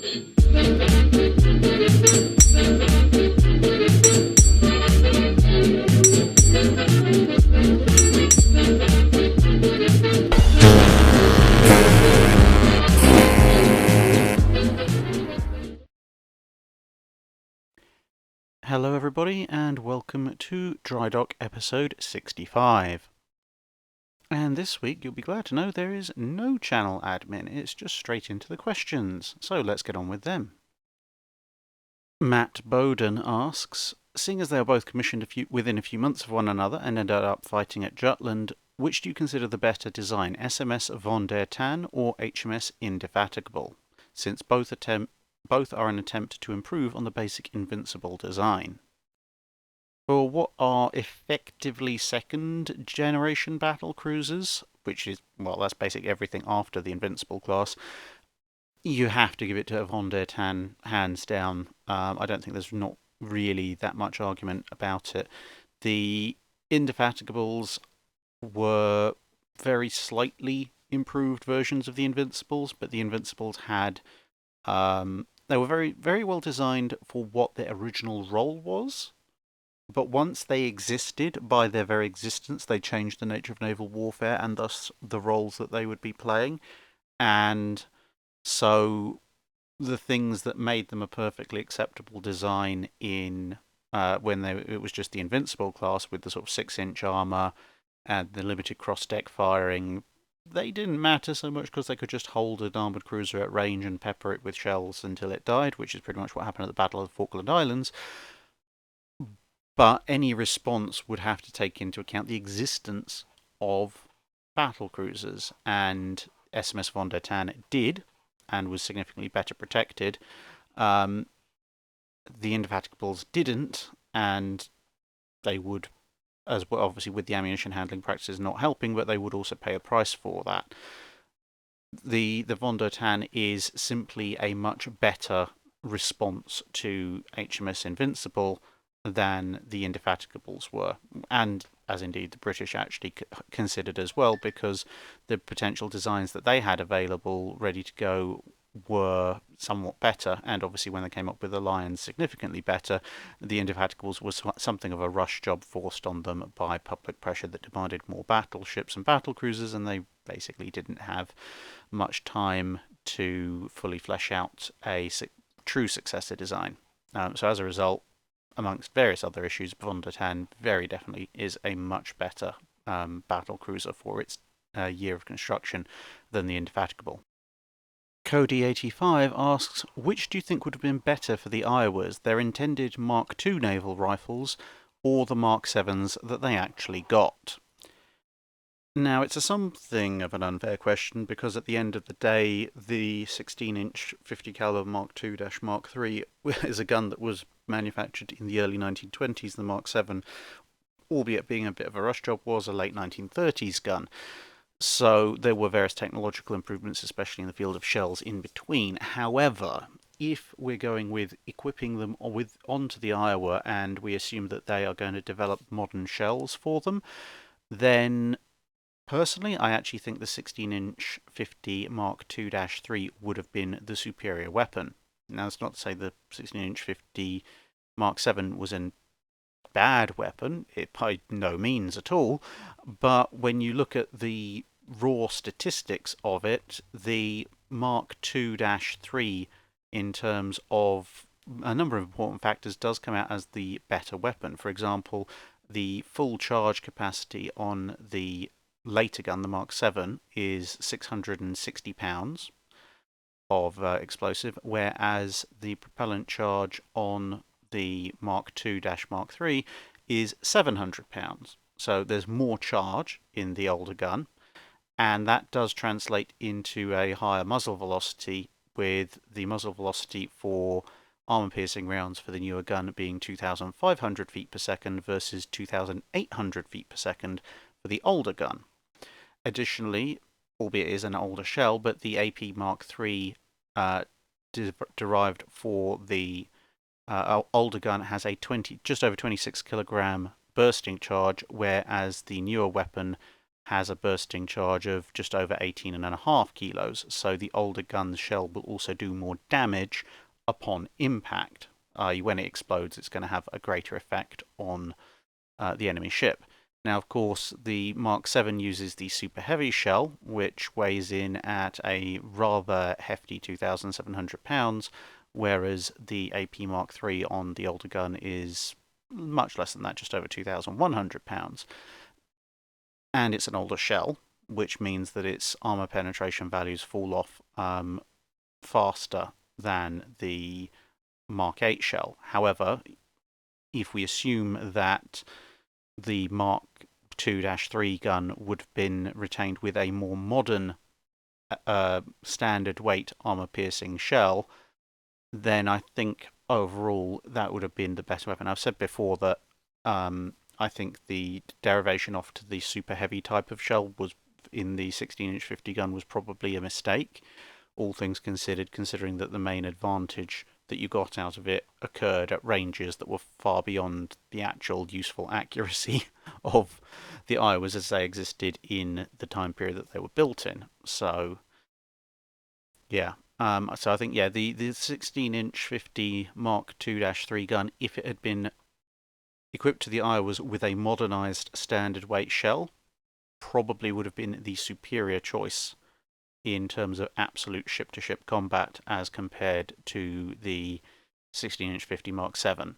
Hello everybody and welcome to Drydock episode 65. And this week you'll be glad to know there is no channel admin, it's just straight into the questions, so let's get on with them. Matt Bowden asks, seeing as they are both commissioned within a few months of one another and ended up fighting at Jutland, which do you consider the better design, SMS Von der Tann or HMS Indefatigable, since both are an attempt to improve on the basic Invincible design? For what are effectively second generation battle cruisers, which is, well, that's basically everything after the Invincible class, you have to give it to Von der Tann, hands down. I don't think there's not really that much argument about it. The Indefatigables were very slightly improved versions of the Invincibles, but the Invincibles had they were very, very well designed for what their original role was. But once they existed, by their very existence, they changed the nature of naval warfare and thus the roles that they would be playing. And so the things that made them a perfectly acceptable design in when it was just the Invincible class with the sort of 6-inch armour and the limited cross-deck firing, they didn't matter so much because they could just hold an armoured cruiser at range and pepper it with shells until it died, which is pretty much what happened at the Battle of the Falkland Islands. But any response would have to take into account the existence of battle cruisers, and SMS Von der Tann did, and was significantly better protected. The Indefatigables didn't, and they would, as well, obviously with the ammunition handling practices not helping, but they would also pay a price for that. The Von der Tann is simply a much better response to HMS Invincible than the Indefatigables were, and as indeed the British actually considered as well, because the potential designs that they had available ready to go were somewhat better, and obviously when they came up with the Lions significantly better, the Indefatigables was something of a rush job forced on them by public pressure that demanded more battleships and battle cruisers, and they basically didn't have much time to fully flesh out a true successor design. So as a result, amongst various other issues, Von der Tann very definitely is a much better battle cruiser for its year of construction than the Indefatigable. Cody85 asks, which do you think would have been better for the Iowas, their intended Mark II naval rifles or the Mark 7s that they actually got? Now, it's something of an unfair question because at the end of the day, the 16-inch 50 caliber Mark II-Mark III is a gun that was manufactured in the early 1920s. The Mark 7, albeit being a bit of a rush job, was a late 1930s gun. So there were various technological improvements, especially in the field of shells, in between. However, if we're going with equipping them onto the Iowa and we assume that they are going to develop modern shells for them, then personally, I actually think the 16-inch 50 Mark II-3 would have been the superior weapon. Now, that's not to say the 16-inch 50 Mark 7 was a bad weapon, by no means at all, but when you look at the raw statistics of it, the Mark II-3, in terms of a number of important factors, does come out as the better weapon. For example, the full charge capacity on the later gun, the Mark 7, is 660 pounds of explosive, whereas the propellant charge on the Mark II-Mark III is 700 pounds. So there's more charge in the older gun, and that does translate into a higher muzzle velocity, with the muzzle velocity for armor-piercing rounds for the newer gun being 2,500 feet per second versus 2,800 feet per second for the older gun. Additionally, albeit it is an older shell, but the AP Mark III derived for the older gun has a just over 26 kilogram bursting charge, whereas the newer weapon has a bursting charge of just over 18.5 kilos, so the older gun's shell will also do more damage upon impact. When it explodes, it's going to have a greater effect on the enemy ship. Now, of course, the Mark 7 uses the super heavy shell, which weighs in at a rather hefty 2,700 pounds, whereas the AP Mark 3 on the older gun is much less than that, just over 2,100 pounds. And it's an older shell, which means that its armor penetration values fall off faster than the Mark 8 shell. However, if we assume that the Mark 2-3 gun would have been retained with a more modern standard weight armor-piercing shell, then I think overall that would have been the best weapon. I've said before that I think the derivation off to the super heavy type of shell was in the 16-inch 50 gun was probably a mistake, all things considered, considering that the main advantage that you got out of it occurred at ranges that were far beyond the actual useful accuracy of the Iowas as they existed in the time period that they were built in. So, yeah. So I think, yeah, the 16-inch 50 Mark 2-3 gun, if it had been equipped to the Iowas with a modernized standard weight shell, probably would have been the superior choice in terms of absolute ship-to-ship combat as compared to the 16-inch 50 Mark 7.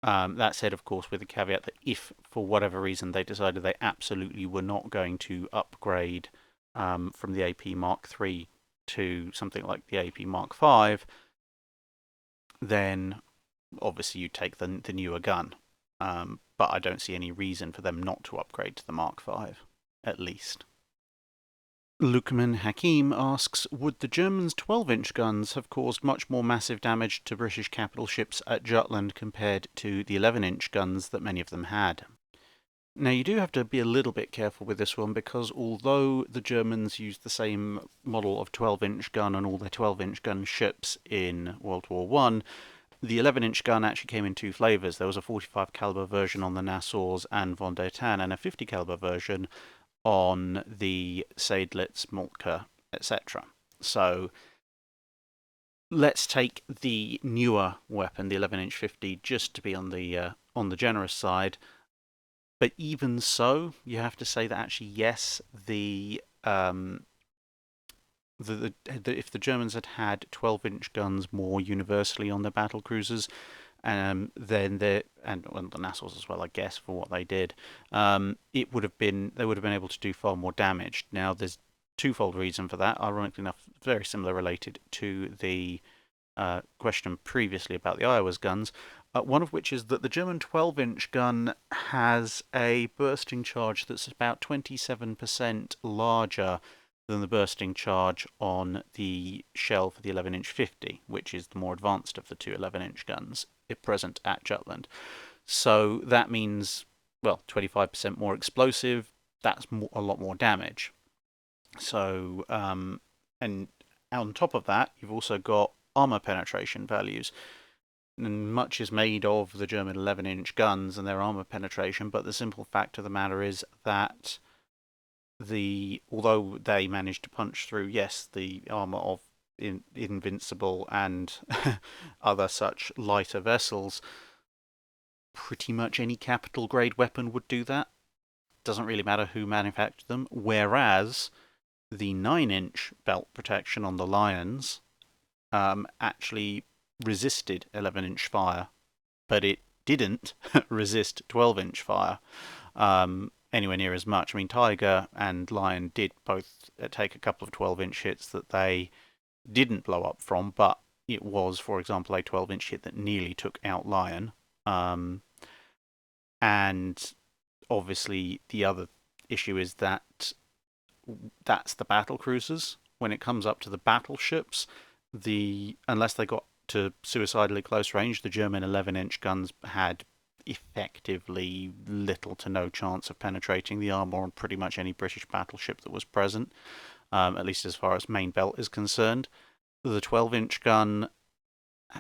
That said, of course, with the caveat that if, for whatever reason, they decided they absolutely were not going to upgrade from the AP Mark 3 to something like the AP Mark 5, then obviously you take the newer gun. But I don't see any reason for them not to upgrade to the Mark 5, at least. Lukman Hakim asks, would the Germans' 12-inch guns have caused much more massive damage to British capital ships at Jutland compared to the 11-inch guns that many of them had? Now, you do have to be a little bit careful with this one, because although the Germans used the same model of 12-inch gun on all their 12-inch gun ships in World War I, the 11-inch gun actually came in two flavours. There was a 45 caliber version on the Nassau's and Von der Tann, and a 50 caliber version on the Seydlitz, Moltke, etc. So let's take the newer weapon, the 11-inch 50, just to be on the generous side. But even so, you have to say that actually, yes, if the Germans had had 12-inch guns more universally on their battle cruisers, then and on the Nassau's as well, I guess, for what they did, they would have been able to do far more damage. Now, there's twofold reason for that. Ironically enough, very similar related to the question previously about the Iowa's guns. One of which is that the German 12-inch gun has a bursting charge that's about 27% larger than the bursting charge on the shell for the 11-inch 50, which is the more advanced of the two 11-inch guns present at Jutland. So that means, well, 25% more explosive. That's a lot more damage. So, and on top of that, you've also got armor penetration values. And much is made of the German 11-inch guns and their armor penetration, but the simple fact of the matter is that although they managed to punch through, yes, the armor of Invincible and other such lighter vessels, pretty much any capital grade weapon would do that. Doesn't really matter who manufactured them. Whereas the 9-inch belt protection on the Lions actually resisted 11-inch fire, but it didn't resist 12-inch fire anywhere near as much. I mean, Tiger and Lion did both take a couple of 12-inch hits that they didn't blow up from, but it was, for example, a 12-inch hit that nearly took out Lion. And obviously the other issue is that that's the battle cruisers. When it comes up to the battleships, unless they got to suicidally close range, the German 11-inch guns had effectively little to no chance of penetrating the armor on pretty much any British battleship that was present, at least as far as main belt is concerned. The 12-inch gun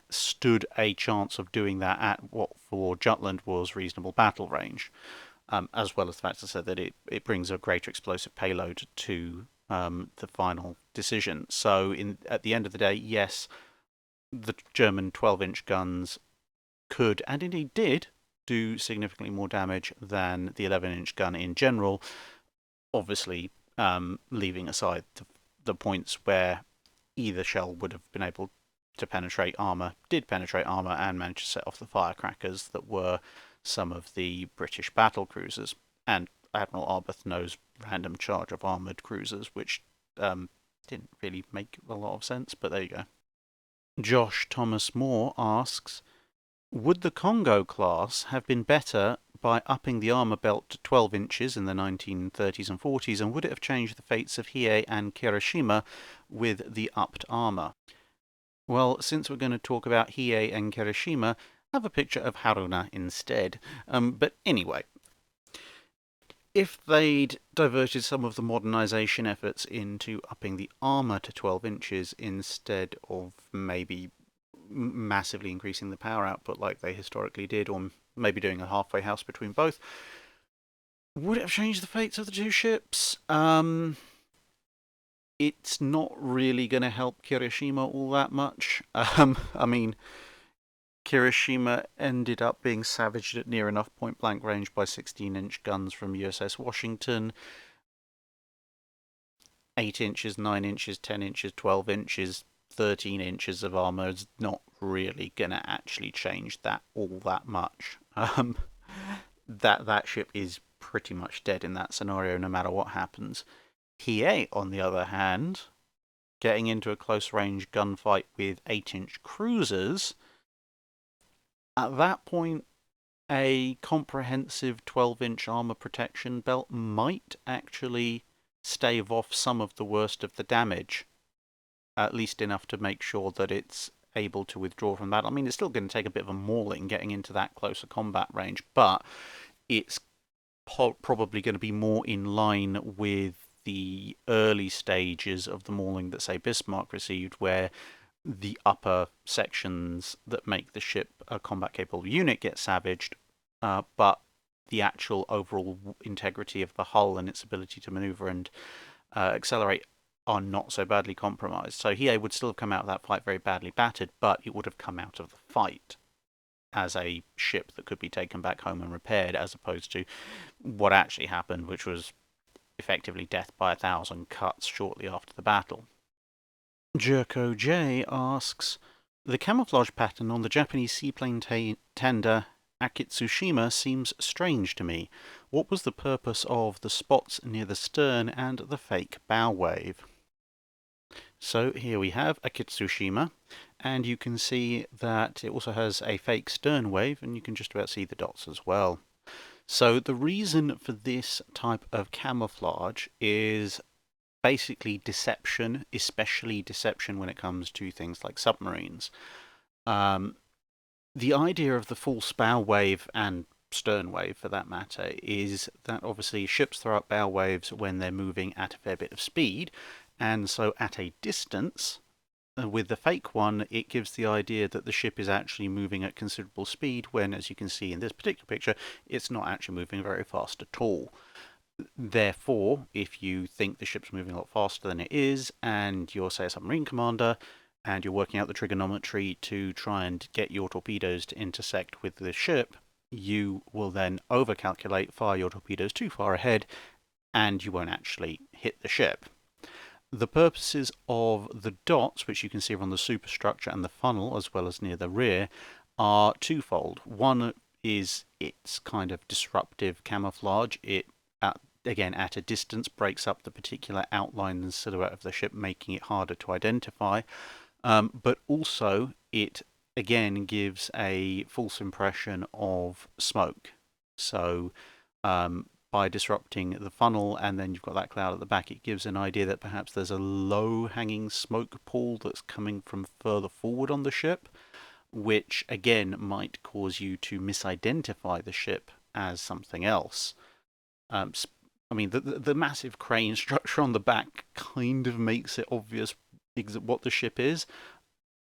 stood a chance of doing that at what for Jutland was reasonable battle range. as well as the fact, as I said, that it brings a greater explosive payload to the final decision. So at the end of the day, yes, the German 12-inch guns could, and indeed did, do significantly more damage than the 11-inch gun in general, obviously leaving aside the points where either shell would have been able to penetrate armour, did penetrate armour, and managed to set off the firecrackers that were some of the British battle cruisers. And Admiral Arbuthnot's random charge of armoured cruisers, which didn't really make a lot of sense, but there you go. Josh Thomas Moore asks, would the Kongo class have been better by upping the armour belt to 12 inches in the 1930s and 40s, and would it have changed the fates of Hiei and Kirishima with the upped armour? Well, since we're going to talk about Hiei and Kirishima, have a picture of Haruna instead. But anyway, if they'd diverted some of the modernisation efforts into upping the armour to 12 inches instead of maybe massively increasing the power output like they historically did, or maybe doing a halfway house between both, would it have changed the fates of the two ships? It's not really going to help Kirishima all that much. I mean, Kirishima ended up being savaged at near enough point-blank range by 16-inch guns from USS Washington. 8 inches, 9 inches, 10 inches, 12 inches, 13 inches of armour is not really going to actually change that all that much. That ship is pretty much dead in that scenario, no matter what happens. Hiei, on the other hand, getting into a close-range gunfight with 8-inch cruisers, at that point, a comprehensive 12-inch armour protection belt might actually stave off some of the worst of the damage, at least enough to make sure that it's able to withdraw from that. I mean, it's still going to take a bit of a mauling getting into that closer combat range, but it's probably going to be more in line with the early stages of the mauling that, say, Bismarck received, where the upper sections that make the ship a combat-capable unit get savaged, but the actual overall integrity of the hull and its ability to maneuver and accelerate are not so badly compromised. So Hiei would still have come out of that fight very badly battered, but it would have come out of the fight as a ship that could be taken back home and repaired, as opposed to what actually happened, which was effectively death by 1,000 cuts shortly after the battle. Jerko J asks, the camouflage pattern on the Japanese seaplane tender Akitsushima seems strange to me. What was the purpose of the spots near the stern and the fake bow wave? So here we have Akitsushima, and you can see that it also has a fake stern wave, and you can just about see the dots as well. So the reason for this type of camouflage is basically deception, especially deception when it comes to things like submarines. The idea of the false bow wave, and stern wave for that matter, is that obviously ships throw up bow waves when they're moving at a fair bit of speed, and so at a distance, with the fake one, it gives the idea that the ship is actually moving at considerable speed, when, as you can see in this particular picture, it's not actually moving very fast at all. Therefore, if you think the ship's moving a lot faster than it is, and you're, say, a submarine commander, and you're working out the trigonometry to try and get your torpedoes to intersect with the ship, you will then overcalculate, fire your torpedoes too far ahead, and you won't actually hit the ship. The purposes of the dots, which you can see on the superstructure and the funnel, as well as near the rear, are twofold. One is its kind of disruptive camouflage. It, again, at a distance, breaks up the particular outline and silhouette of the ship, making it harder to identify. But also, it, again, gives a false impression of smoke. So, by disrupting the funnel, and then you've got that cloud at the back, it gives an idea that perhaps there's a low-hanging smoke pool that's coming from further forward on the ship, which, again, might cause you to misidentify the ship as something else. I mean, the massive crane structure on the back kind of makes it obvious what the ship is,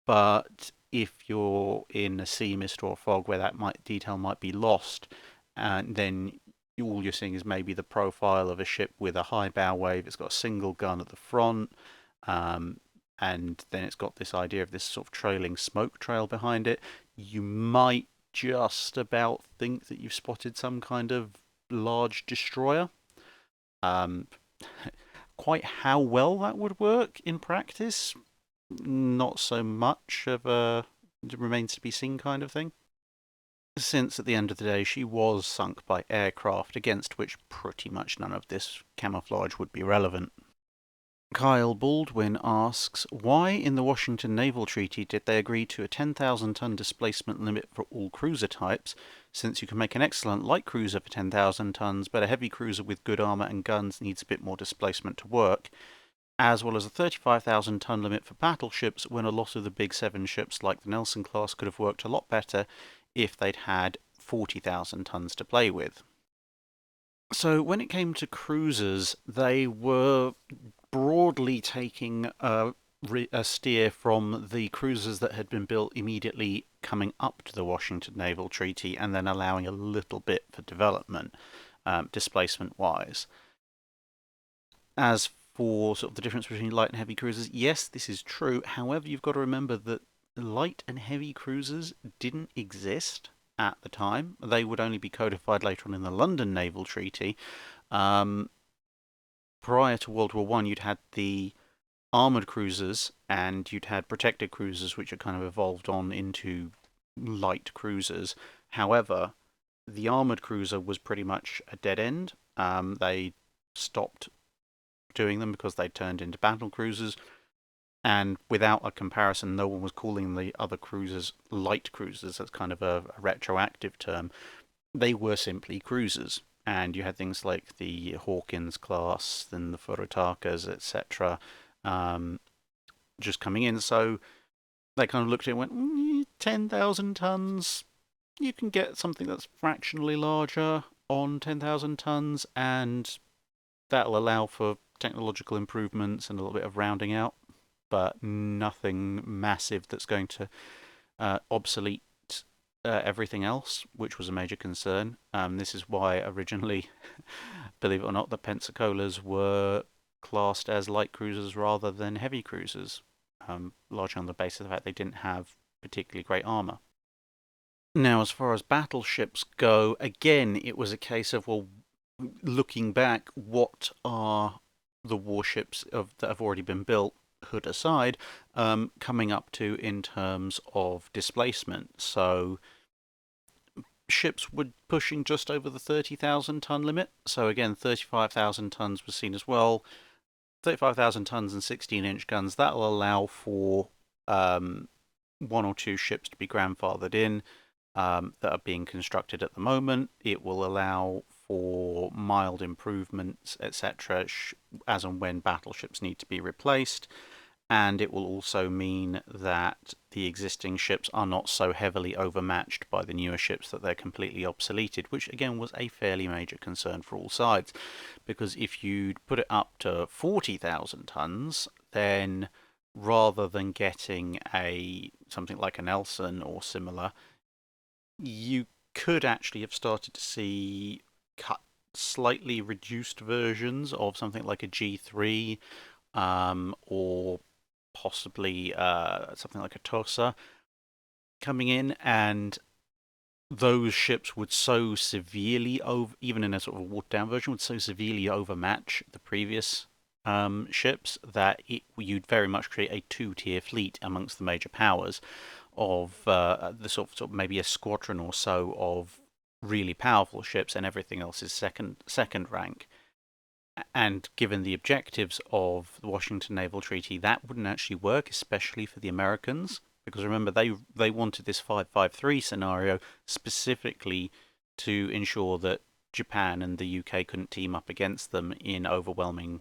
but if you're in a sea mist or a fog where that detail might be lost, then all you're seeing is maybe the profile of a ship with a high bow wave. It's got a single gun at the front, and then it's got this idea of this sort of trailing smoke trail behind it. You might just about think that you've spotted some kind of large destroyer. Um, quite how well that would work in practice, not so much of a remains to be seen kind of thing. Since at the end of the day she was sunk by aircraft, against which pretty much none of this camouflage would be relevant. Kyle Baldwin asks, why in the Washington Naval Treaty did they agree to a 10,000-ton displacement limit for all cruiser types, since you can make an excellent light cruiser for 10,000 tons, but a heavy cruiser with good armour and guns needs a bit more displacement to work, as well as a 35,000-ton limit for battleships, when a lot of the big 7 ships like the Nelson class could have worked a lot better if they'd had 40,000 tons to play with. So when it came to cruisers, they were broadly taking a steer from the cruisers that had been built immediately coming up to the Washington Naval Treaty, and then allowing a little bit for development, displacement-wise. As for sort of the difference between light and heavy cruisers, yes, this is true. However, you've got to remember that light and heavy cruisers didn't exist at the time. They would only be codified later on in the London Naval Treaty. Prior to World War I, you'd had the armoured cruisers and you'd had protected cruisers, which had kind of evolved on into light cruisers. However, the armoured cruiser was pretty much a dead end. They stopped doing them because they turned into battle cruisers. And without a comparison, no one was calling the other cruisers light cruisers. That's kind of a retroactive term. They were simply cruisers. And you had things like the Hawkins class, then the Furutakas, etc., just coming in. So they kind of looked at it and went, 10,000 tons, you can get something that's fractionally larger on 10,000 tons, and that'll allow for technological improvements and a little bit of rounding out, but nothing massive that's going to obsolete everything else, which was a major concern. This is why originally, believe it or not, the Pensacola's were classed as light cruisers rather than heavy cruisers, largely on the basis of the fact they didn't have particularly great armour. Now, as far as battleships go, again, it was a case of, well, looking back, what are the warships that have already been built, hood aside, coming up to in terms of displacement? So ships were pushing just over the 30,000 ton limit. So again, 35,000 tons was seen as well. 35,000 tons and 16-inch guns, that'll allow for 1 or 2 ships to be grandfathered in that are being constructed at the moment. It will allow for mild improvements, etc., as and when battleships need to be replaced. And it will also mean that the existing ships are not so heavily overmatched by the newer ships that they're completely obsoleted, which again was a fairly major concern for all sides. Because if you'd put it up to 40,000 tons, then rather than getting something like a Nelson or similar, you could actually have started to see slightly reduced versions of something like a G3, or possibly something like a Tosa coming in, and those ships would so severely even in a sort of watered down version, would so severely overmatch the previous ships that you'd very much create a 2-tier fleet amongst the major powers of the sort of maybe a squadron or so of really powerful ships, and everything else is second rank. And given the objectives of the Washington Naval Treaty, that wouldn't actually work, especially for the Americans, because remember, they wanted this 5-5-3 scenario specifically to ensure that Japan and the UK couldn't team up against them in overwhelming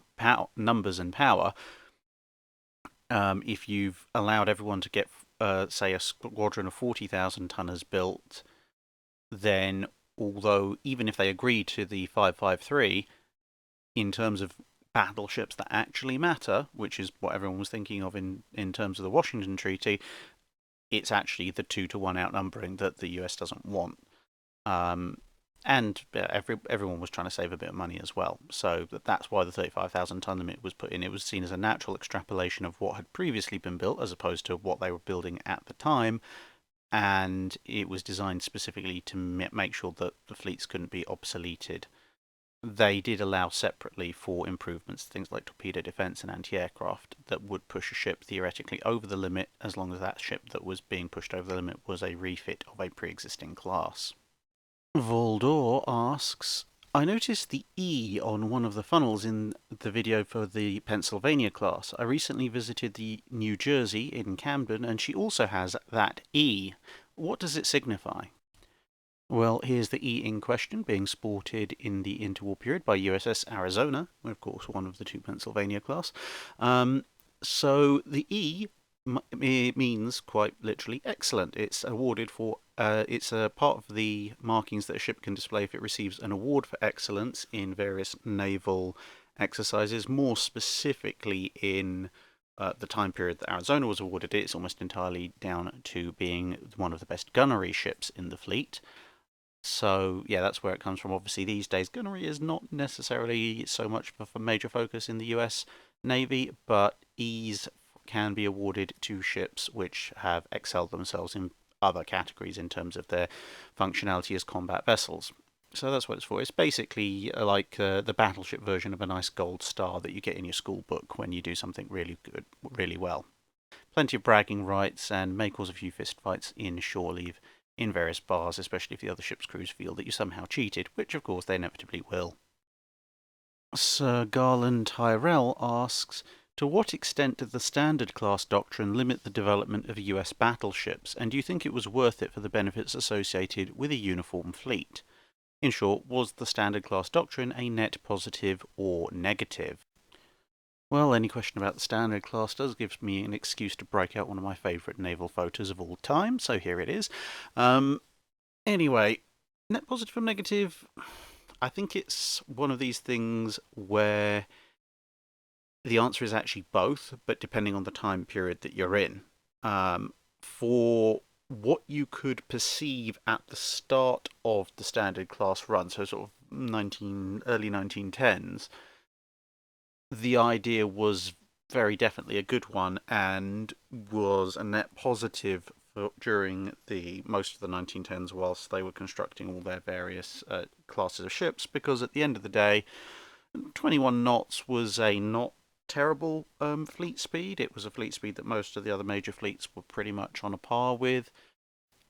numbers and power. If you've allowed everyone to get, say, a squadron of 40,000 tonners built, then although even if they agree to the 5-5-3, in terms of battleships that actually matter, which is what everyone was thinking of in terms of the Washington Treaty, it's actually the 2-to-1 outnumbering that the US doesn't want. And everyone was trying to save a bit of money as well. So that's why the 35,000 ton limit was put in. It was seen as a natural extrapolation of what had previously been built as opposed to what they were building at the time. And it was designed specifically to make sure that the fleets couldn't be obsoleted. They did allow separately for improvements to things like torpedo defense and anti-aircraft that would push a ship theoretically over the limit, as long as that ship that was being pushed over the limit was a refit of a pre-existing class. Voldor asks, I noticed the E on one of the funnels in the video for the Pennsylvania class. I recently visited the New Jersey in Camden, and she also has that E. What does it signify? Well, here's the E in question, being sported in the interwar period by USS Arizona, of course one of the two Pennsylvania class. So the E means quite literally excellent. It's awarded for, it's a part of the markings that a ship can display if it receives an award for excellence in various naval exercises, more specifically in the time period that Arizona was awarded it. It's almost entirely down to being one of the best gunnery ships in the fleet. So, yeah, that's where it comes from. Obviously, these days, gunnery is not necessarily so much of a major focus in the US Navy, but E's can be awarded to ships which have excelled themselves in other categories in terms of their functionality as combat vessels. So that's what it's for. It's basically like the battleship version of a nice gold star that you get in your school book when you do something really good, really well. Plenty of bragging rights, and may cause a few fistfights in shore leave in various bars, especially if the other ship's crews feel that you somehow cheated, which of course they inevitably will. Sir Garland Tyrell asks, to what extent did the Standard Class doctrine limit the development of US battleships, and do you think it was worth it for the benefits associated with a uniform fleet? In short, was the Standard Class doctrine a net positive or negative? Well, any question about the Standard Class does give me an excuse to break out one of my favourite naval photos of all time, so here it is. Anyway, net positive or negative, I think it's one of these things where the answer is actually both, but depending on the time period that you're in. For what you could perceive at the start of the Standard Class run, so sort of early 1910s, the idea was very definitely a good one and was a net positive during the most of the 1910s whilst they were constructing all their various classes of ships, because at the end of the day 21 knots was a not terrible fleet speed. It was a fleet speed that most of the other major fleets were pretty much on a par with,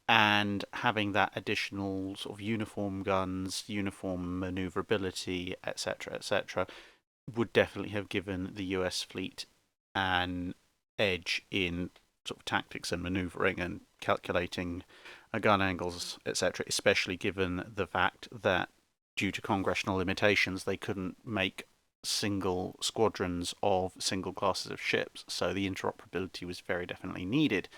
and having that additional sort of uniform guns, uniform maneuverability, etc., etc., would definitely have given the US fleet an edge in sort of tactics and maneuvering and calculating gun angles, etc., especially given the fact that due to congressional limitations, they couldn't make single squadrons of single classes of ships, so the interoperability was very definitely needed.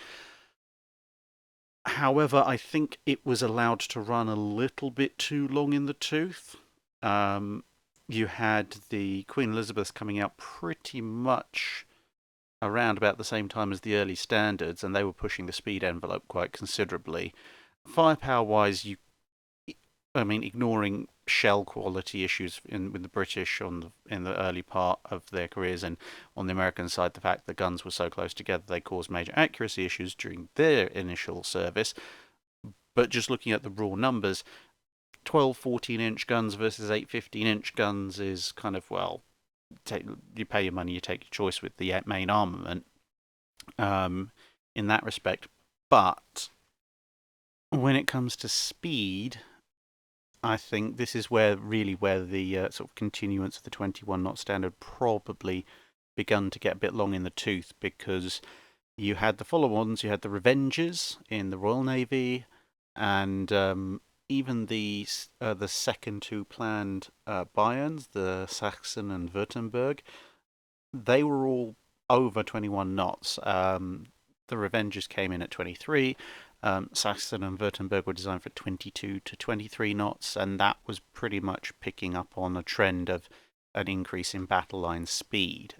However, I think it was allowed to run a little bit too long in the tooth. You had the Queen Elizabeth coming out pretty much around about the same time as the early standards, and they were pushing the speed envelope quite considerably. Firepower-wise, ignoring shell quality issues with the British in the early part of their careers, and on the American side, the fact the guns were so close together they caused major accuracy issues during their initial service. But just looking at the raw numbers, 12 14-inch guns versus 8 15-inch guns is kind of, well, you pay your money, you take your choice with the main armament in that respect. But when it comes to speed, I think this is where the sort of continuance of the 21 knot standard probably begun to get a bit long in the tooth, because you had the follow-ons, you had the Revengers in the Royal Navy, and even the second two planned Bayerns, the Saxon and Württemberg, they were all over 21 knots. The Revengers came in at 23. Saxon and Württemberg were designed for 22 to 23 knots, and that was pretty much picking up on a trend of an increase in battle line speed,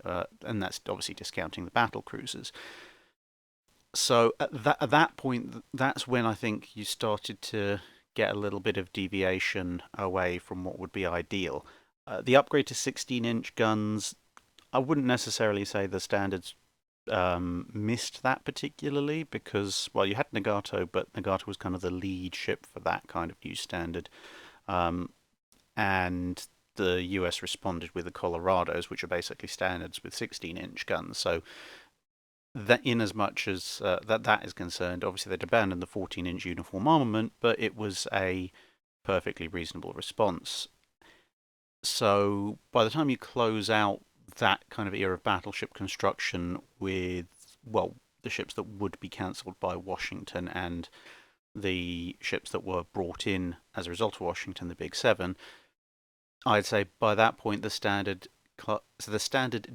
and that's obviously discounting the battle cruisers. So at that point, that's when I think you started to get a little bit of deviation away from what would be ideal. The upgrade to 16-inch guns, I wouldn't necessarily say the standards missed that particularly because, well, you had Nagato, but Nagato was kind of the lead ship for that kind of new standard. And the US responded with the Colorados, which are basically standards with 16-inch guns. So that, in as much as that is concerned, obviously they'd abandoned the 14-inch uniform armament, but it was a perfectly reasonable response. So by the time you close out that kind of era of battleship construction with, well, the ships that would be cancelled by Washington and the ships that were brought in as a result of Washington, the Big Seven, I'd say by that point the standard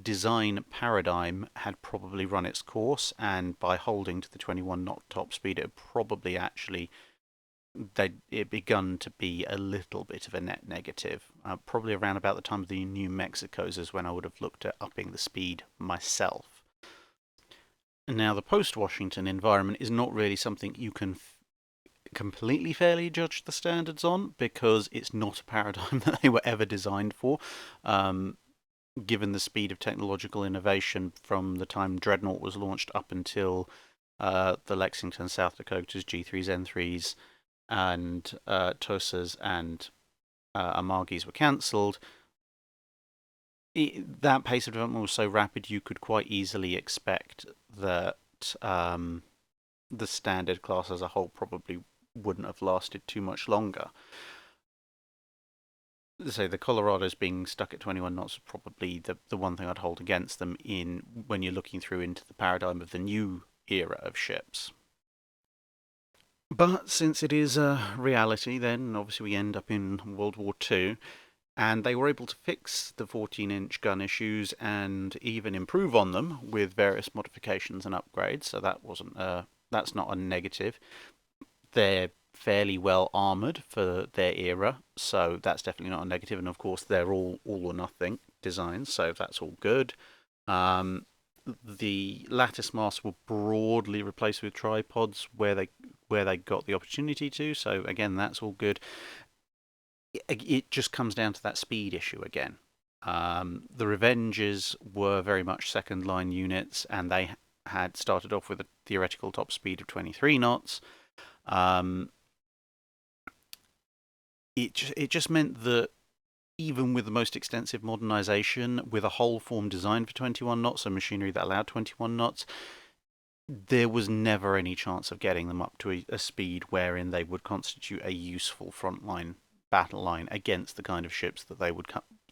design paradigm had probably run its course, and by holding to the 21 knot top speed, it probably actually it begun to be a little bit of a net negative. Probably around about the time of the New Mexicos is when I would have looked at upping the speed myself. Now, the post-Washington environment is not really something you can completely fairly judge the standards on, because it's not a paradigm that they were ever designed for. Given the speed of technological innovation from the time Dreadnought was launched up until the Lexington, South Dakotas, G3s, N3s, and Tosas and Amagis were cancelled, that pace of development was so rapid you could quite easily expect that the standard class as a whole probably wouldn't have lasted too much longer. So the Colorados being stuck at 21 knots is probably the one thing I'd hold against them when you're looking through into the paradigm of the new era of ships. But since it is a reality, then obviously we end up in World War II, and they were able to fix the 14-inch gun issues and even improve on them with various modifications and upgrades. So that's not a negative. They're fairly well armoured for their era, so that's definitely not a negative. And of course, they're all or nothing designs, so that's all good. The lattice masts were broadly replaced with tripods where they got the opportunity to, so again, that's all good. It just comes down to that speed issue again. The Revenges were very much second line units, and they had started off with a theoretical top speed of 23 knots. It just meant that even with the most extensive modernization, with a whole form designed for 21 knots, so machinery that allowed 21 knots, there was never any chance of getting them up to a speed wherein they would constitute a useful frontline battle line against the kind of ships that they would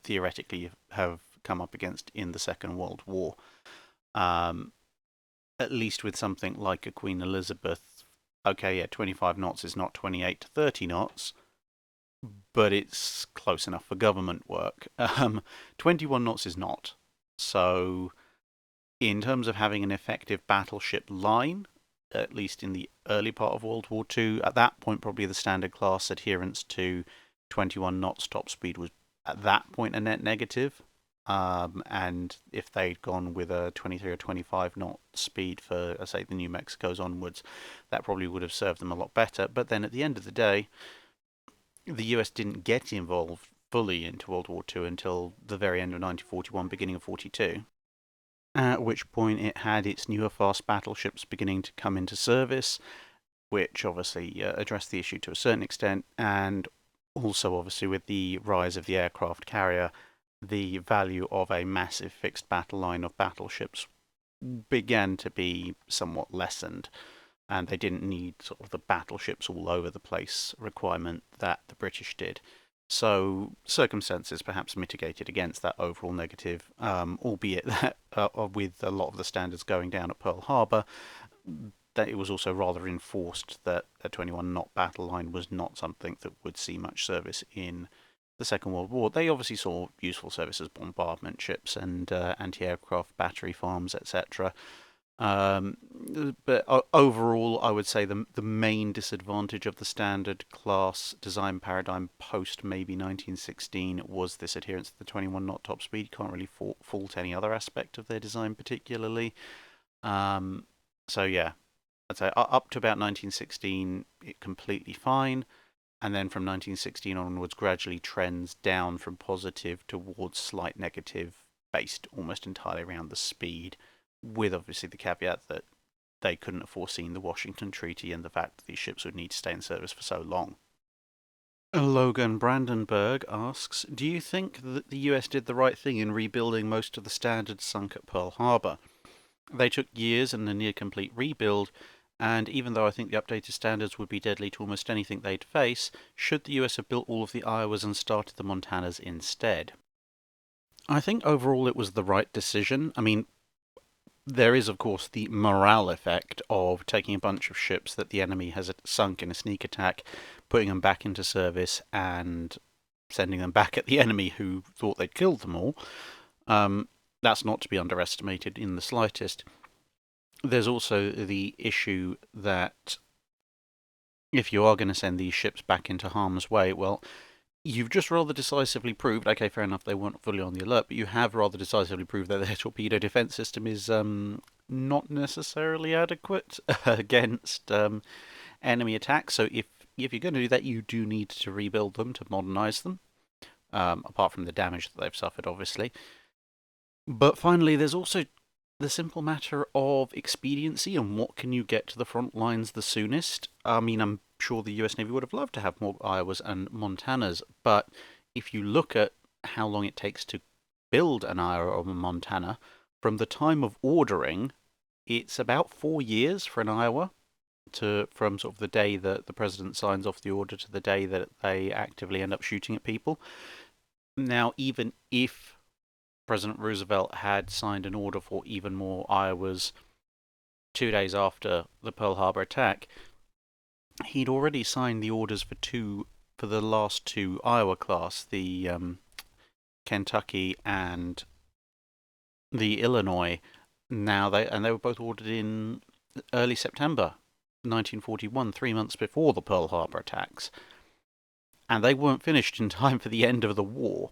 theoretically have come up against in the Second World War. At least with something like a Queen Elizabeth, okay, yeah, 25 knots is not 28 to 30 knots, but it's close enough for government work. 21 knots is not. So, in terms of having an effective battleship line, at least in the early part of World War II, at that point probably the standard class adherence to 21 knots top speed was at that point a net negative. And if they'd gone with a 23 or 25 knot speed for, say, the New Mexicos onwards, that probably would have served them a lot better. But then at the end of the day, the US didn't get involved fully into World War II until the very end of 1941, beginning of 42, at which point it had its newer fast battleships beginning to come into service, which obviously addressed the issue to a certain extent, and also obviously with the rise of the aircraft carrier, the value of a massive fixed battle line of battleships began to be somewhat lessened, and they didn't need sort of the battleships all over the place requirement that the British did. So circumstances perhaps mitigated against that overall negative, albeit that with a lot of the standards going down at Pearl Harbour, that it was also rather enforced that a 21 knot battle line was not something that would see much service in the Second World War. They obviously saw useful service as bombardment ships and anti-aircraft battery farms, etc. But overall, I would say the main disadvantage of the standard class design paradigm post maybe 1916 was this adherence to the 21 knot top speed. Can't really fault any other aspect of their design particularly. So yeah, I'd say up to about 1916, it completely fine. and then from 1916 onwards gradually trends down from positive towards slight negative, based almost entirely around the speed, with obviously the caveat that they couldn't have foreseen the Washington Treaty and the fact that these ships would need to stay in service for so long. Logan Brandenburg asks, do you think that the US did the right thing in rebuilding most of the standards sunk at Pearl Harbor? They took years and a near-complete rebuild, and even though I think the updated standards would be deadly to almost anything they'd face, should the US have built all of the Iowas and started the Montanas instead? I think overall it was the right decision. I mean, there is, of course, the morale effect of taking a bunch of ships that the enemy has sunk in a sneak attack, putting them back into service, and sending them back at the enemy who thought they'd killed them all. That's not to be underestimated in the slightest. There's also the issue that if you are going to send these ships back into harm's way, well, you've just rather decisively proved, okay, fair enough, they weren't fully on the alert, but you have rather decisively proved that their torpedo defense system is not necessarily adequate against enemy attacks. So if you're going to do that, you do need to rebuild them, to modernize them, apart from the damage that they've suffered, obviously. But finally, there's also the simple matter of expediency and what can you get to the front lines the soonest. I mean, I'm sure the US Navy would have loved to have more Iowas and Montanas, but if you look at how long it takes to build an Iowa or a Montana, from the time of ordering, it's about 4 years for an Iowa, from sort of the day that the president signs off the order to the day that they actively end up shooting at people. Now, even if President Roosevelt had signed an order for even more Iowas 2 days after the Pearl Harbor attack, he'd already signed the orders for the last two Iowa class, the Kentucky and the Illinois. They were both ordered in early September 1941, 3 months before the Pearl Harbor attacks, and they weren't finished in time for the end of the war.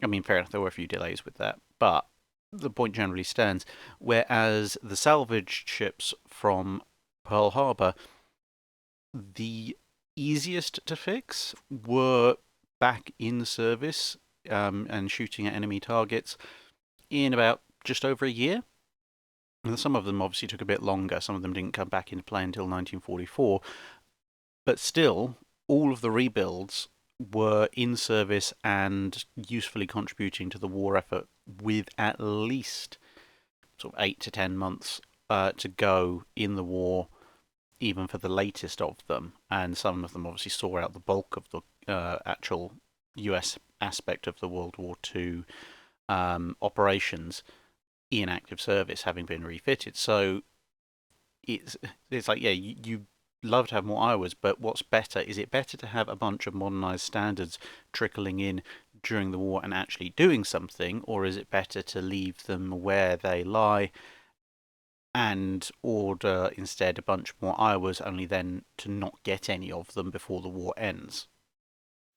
I mean, fair enough, there were a few delays with that, but the point generally stands. Whereas the salvaged ships from Pearl Harbor, the easiest to fix, were back in service and shooting at enemy targets in about just over a year. And some of them obviously took a bit longer. Some of them didn't come back into play until 1944. But still, all of the rebuilds were in service and usefully contributing to the war effort with at least sort of 8 to 10 months to go in the war, even for the latest of them. And some of them obviously saw out the bulk of the actual US aspect of the World War II operations in active service, having been refitted. So it's like, yeah, you love to have more Iowas, but what's better? Is it better to have a bunch of modernized standards trickling in during the war and actually doing something, or is it better to leave them where they lie and order instead a bunch more Iowas, only then to not get any of them before the war ends?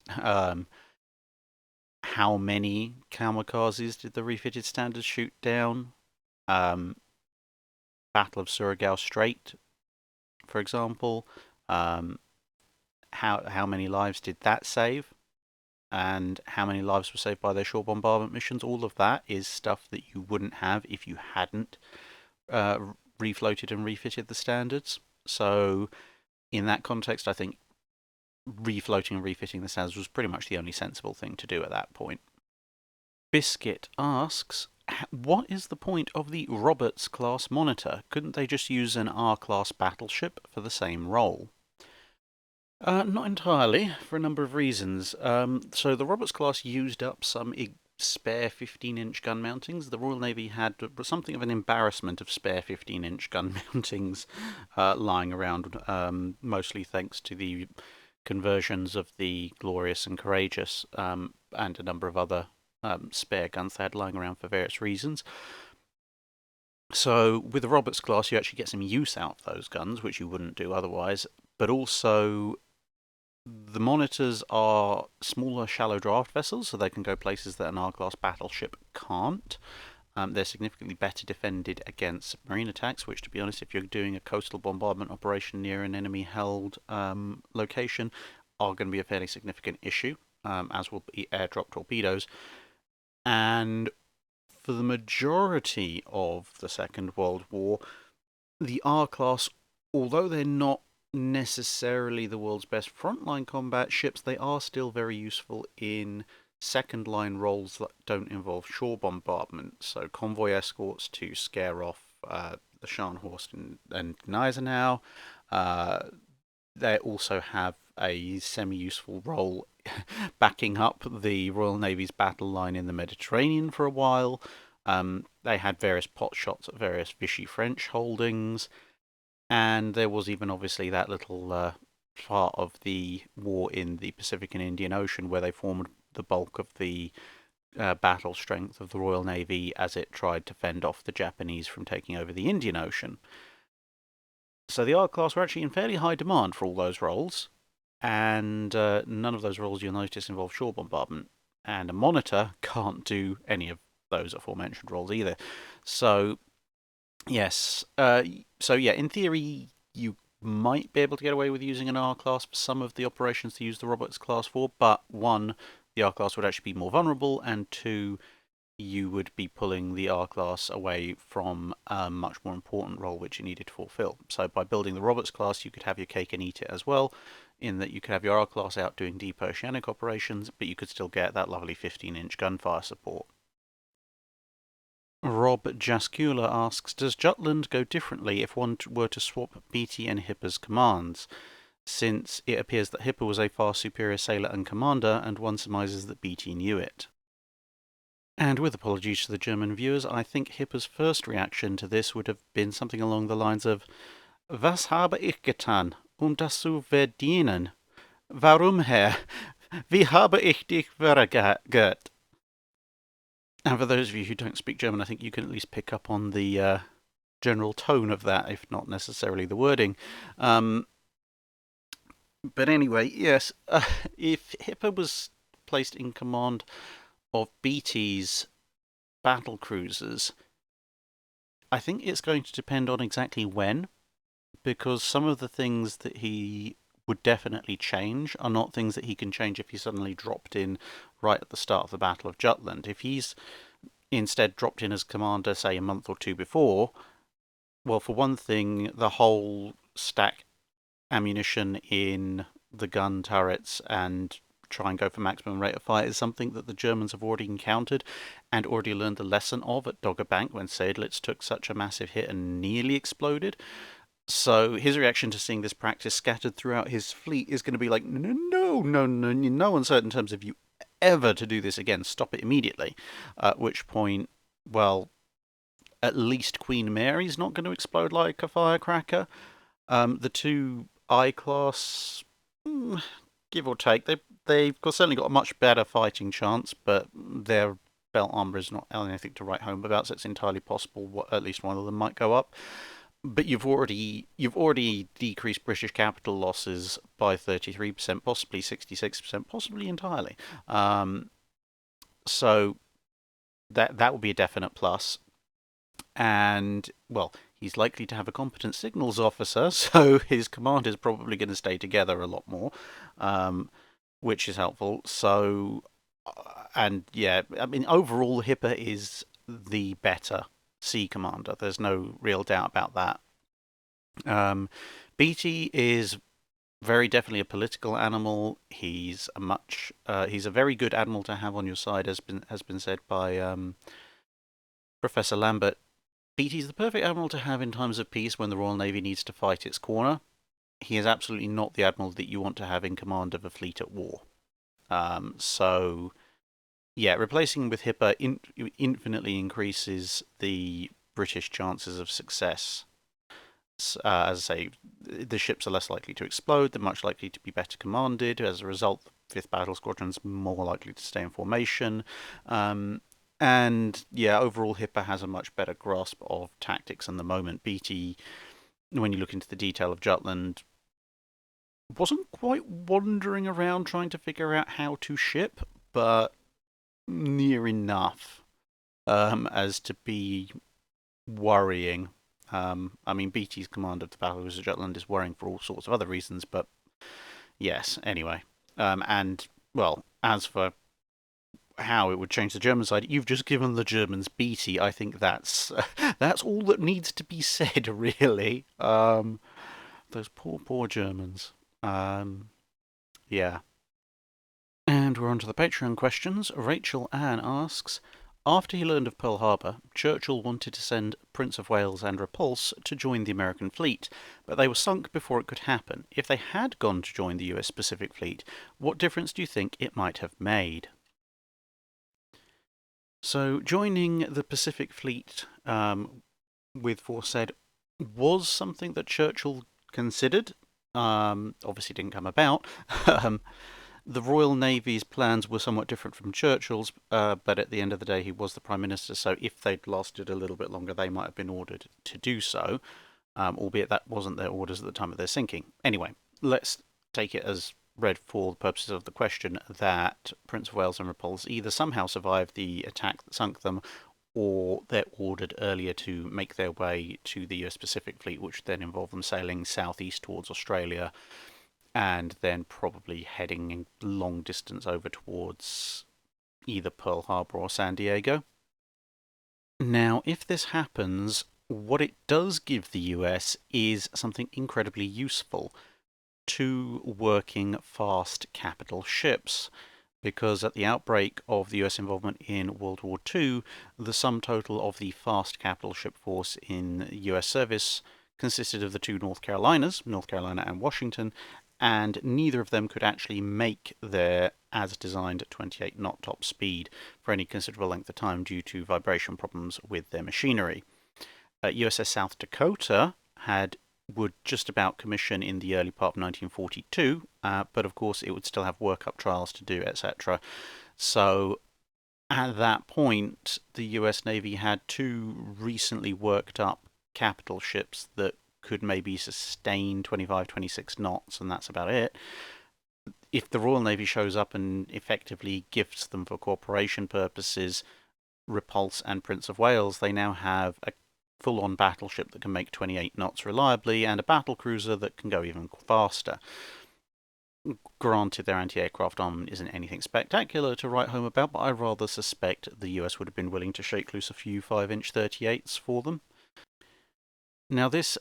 How many kamikazes did the refitted standards shoot down? Battle of Surigao Strait, for example. How many lives did that save? And how many lives were saved by their shore bombardment missions? All of that is stuff that you wouldn't have if you hadn't refloated and refitted the standards. So in that context, I think refloating and refitting the standards was pretty much the only sensible thing to do at that point. Biscuit asks, what is the point of the Roberts-class monitor? Couldn't they just use an R-class battleship for the same role? Not entirely, for a number of reasons. So the Roberts-class used up some spare 15-inch gun mountings. The Royal Navy had something of an embarrassment of spare 15-inch gun mountings lying around, mostly thanks to the conversions of the Glorious and Courageous and a number of other spare guns they had lying around for various reasons. So with the Roberts class, you actually get some use out of those guns, which you wouldn't do otherwise. But also, the monitors are smaller, shallow draft vessels, so they can go places that an R-class battleship can't. They're significantly better defended against submarine attacks, which, to be honest, if you're doing a coastal bombardment operation near an enemy-held location, are going to be a fairly significant issue, as will be airdrop torpedoes. And for the majority of the Second World War, the R-class, although they're not necessarily the world's best frontline combat ships, they are still very useful in second line roles that don't involve shore bombardment. So convoy escorts to scare off the Scharnhorst and Gneisenau. They also have a semi-useful role backing up the Royal Navy's battle line in the Mediterranean for a while. They had various pot shots at various Vichy French holdings, and there was even obviously that little part of the war in the Pacific and Indian Ocean where they formed the bulk of the battle strength of the Royal Navy as it tried to fend off the Japanese from taking over the Indian Ocean. So the R-class were actually in fairly high demand for all those roles, and none of those roles you'll notice involve shore bombardment, and a monitor can't do any of those aforementioned roles either. So yes, in theory you might be able to get away with using an R-class for some of the operations to use the Roberts class for, but one, the R-class would actually be more vulnerable, and two, you would be pulling the R-class away from a much more important role which you needed to fulfill. So by building the Roberts class, you could have your cake and eat it as well, in that you could have your R-class out doing deep oceanic operations, but you could still get that lovely 15-inch gunfire support. Rob Jaskula asks, does Jutland go differently if one were to swap Beatty and Hipper's commands, since it appears that Hipper was a far superior sailor and commander, and one surmises that Beatty knew it? And with apologies to the German viewers, I think Hipper's first reaction to this would have been something along the lines of, Was habe ich getan, das zu verdienen? Warum, Herr? Wie habe ich dich verärgert? And for those of you who don't speak German, I think you can at least pick up on the general tone of that, if not necessarily the wording. But anyway, yes, if Hipper was placed in command of Beatty's battle cruisers, I think it's going to depend on exactly when, because some of the things that he would definitely change are not things that he can change if he suddenly dropped in right at the start of the Battle of Jutland. If he's instead dropped in as commander, say, a month or two before, well, for one thing, the whole stack ammunition in the gun turrets and try and go for maximum rate of fire is something that the Germans have already encountered and already learned the lesson of at Dogger Bank when Seydlitz took such a massive hit and nearly exploded. So his reaction to seeing this practice scattered throughout his fleet is going to be like, no uncertain terms of you ever to do this again, stop it immediately. At which point, well, at least Queen Mary's not going to explode like a firecracker. The two I-class, give or take, they've certainly got a much better fighting chance, but their belt armor is not anything to write home about, so it's entirely possible at least one of them might go up. But you've already decreased British capital losses by 33%, possibly 66%, possibly entirely. So that would be a definite plus. And, well, he's likely to have a competent signals officer, so his command is probably going to stay together a lot more, which is helpful. So, and yeah, I mean, overall, Hipper is the better sea commander. There's no real doubt about that. Beatty is very definitely a political animal. He's a very good admiral to have on your side, has been said by Professor Lambert. Beatty's the perfect admiral to have in times of peace when the Royal Navy needs to fight its corner. He is absolutely not the admiral that you want to have in command of a fleet at war. So, yeah, replacing him with Hipper infinitely increases the British chances of success. As I say, the ships are less likely to explode, they're much likely to be better commanded. As a result, the 5th Battle Squadron's more likely to stay in formation. And yeah, overall, Hipper has a much better grasp of tactics in the moment. Beatty, when you look into the detail of Jutland, wasn't quite wandering around trying to figure out how to ship, but near enough. as to be worrying. I mean, Beatty's command of the Battle of Jutland is worrying for all sorts of other reasons, but yes, anyway. And, well, as for how it would change the German side, you've just given the Germans Beatty. I think that's that's all that needs to be said, really. Those poor Germans. Yeah. And we're on to the Patreon questions. Rachel Ann asks, after he learned of Pearl Harbour, Churchill wanted to send Prince of Wales and Repulse to join the American fleet, but they were sunk before it could happen. If they had gone to join the US Pacific Fleet, what difference do you think it might have made? So, joining the Pacific Fleet with Forsaid was something that Churchill considered. Obviously didn't come about. The Royal Navy's plans were somewhat different from Churchill's, but at the end of the day, he was the Prime Minister, so if they'd lasted a little bit longer, they might have been ordered to do so, albeit that wasn't their orders at the time of their sinking. Anyway, let's take it as read for the purposes of the question that Prince of Wales and Repulse either somehow survived the attack that sunk them, or they're ordered earlier to make their way to the US Pacific Fleet, which then involved them sailing southeast towards Australia, and then probably heading long distance over towards either Pearl Harbour or San Diego. Now, if this happens, what it does give the US is something incredibly useful: two working fast capital ships. Because at the outbreak of the US involvement in World War II, the sum total of the fast capital ship force in US service consisted of the two North Carolinas, North Carolina and Washington, and neither of them could actually make their as-designed 28-knot top speed for any considerable length of time due to vibration problems with their machinery. USS South Dakota would just about commission in the early part of 1942, but of course it would still have workup trials to do, etc. So at that point, the US Navy had two recently worked up capital ships that could maybe sustain 25, 26 knots, and that's about it. If the Royal Navy shows up and effectively gifts them for cooperation purposes Repulse and Prince of Wales, they now have a full-on battleship that can make 28 knots reliably and a battle cruiser that can go even faster. Granted, their anti-aircraft armament isn't anything spectacular to write home about, but I rather suspect the US would have been willing to shake loose a few 5-inch 38s for them. Now, this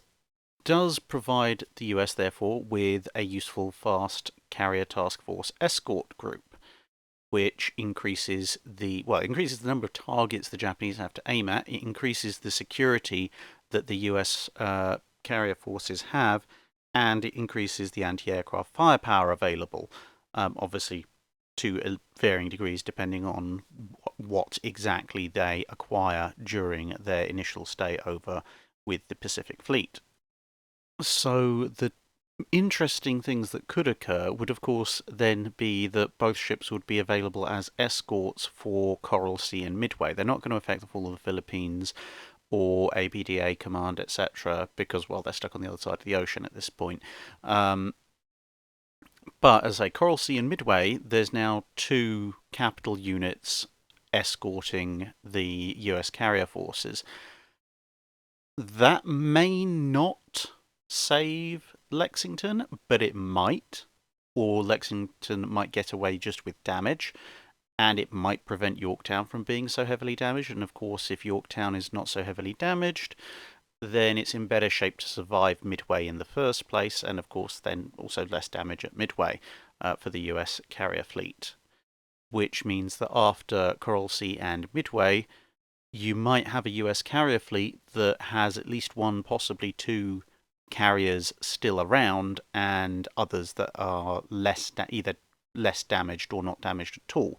does provide the US, therefore, with a useful fast carrier task force escort group, which increases the number of targets the Japanese have to aim at. It increases the security that the US carrier forces have, and it increases the anti-aircraft firepower available, obviously to varying degrees depending on what exactly they acquire during their initial stay over with the Pacific Fleet. So the interesting things that could occur would, of course, then be that both ships would be available as escorts for Coral Sea and Midway. They're not going to affect the fall of the Philippines or ABDA Command, etc., because, well, they're stuck on the other side of the ocean at this point. But, as I say, Coral Sea and Midway, there's now two capital units escorting the US carrier forces. That may not save Lexington, but it might, or Lexington might get away just with damage, and it might prevent Yorktown from being so heavily damaged. And of course, if Yorktown is not so heavily damaged, then it's in better shape to survive Midway in the first place, and of course then also less damage at Midway for the US carrier fleet. Which means that after Coral Sea and Midway, you might have a US carrier fleet that has at least one, possibly two carriers still around, and others that are either less damaged or not damaged at all.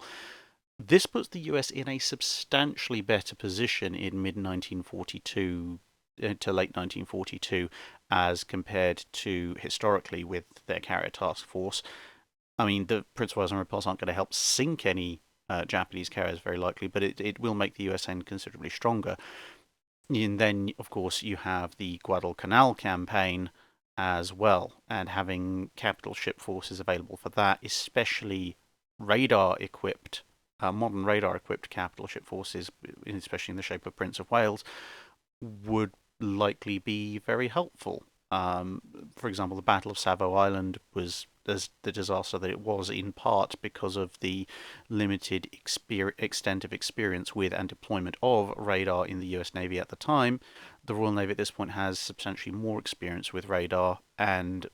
This puts the US in a substantially better position in mid-1942 to late 1942 as compared to historically with their carrier task force. I mean, the Prince of Wales and Repulse aren't going to help sink any Japanese carriers very likely, but it will make the US end considerably stronger. And then, of course, you have the Guadalcanal campaign as well, and having capital ship forces available for that, especially radar-equipped modern radar-equipped capital ship forces, especially in the shape of Prince of Wales, would likely be very helpful. For example, the Battle of Savo Island was the disaster that it was in part because of the limited extent of experience with and deployment of radar in the US Navy at the time. The Royal Navy at this point has substantially more experience with radar, and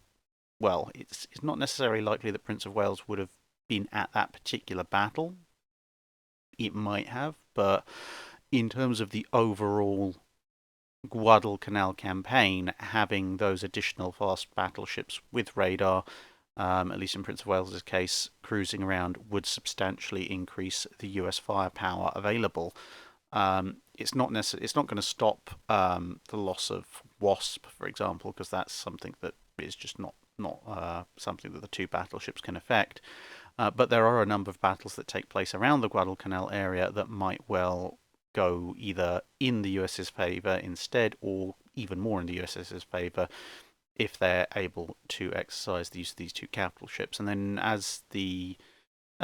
well, it's not necessarily likely that Prince of Wales would have been at that particular battle. It might have, but in terms of the overall Guadalcanal campaign, having those additional fast battleships with radar, at least in Prince of Wales's case, cruising around would substantially increase the US firepower available. It's not going to stop the loss of Wasp, for example, because that's something that is just not something that the two battleships can affect. But there are a number of battles that take place around the Guadalcanal area that might well go either in the US's favour instead, or even more in the USS's favour if they're able to exercise the use of these two capital ships. And then as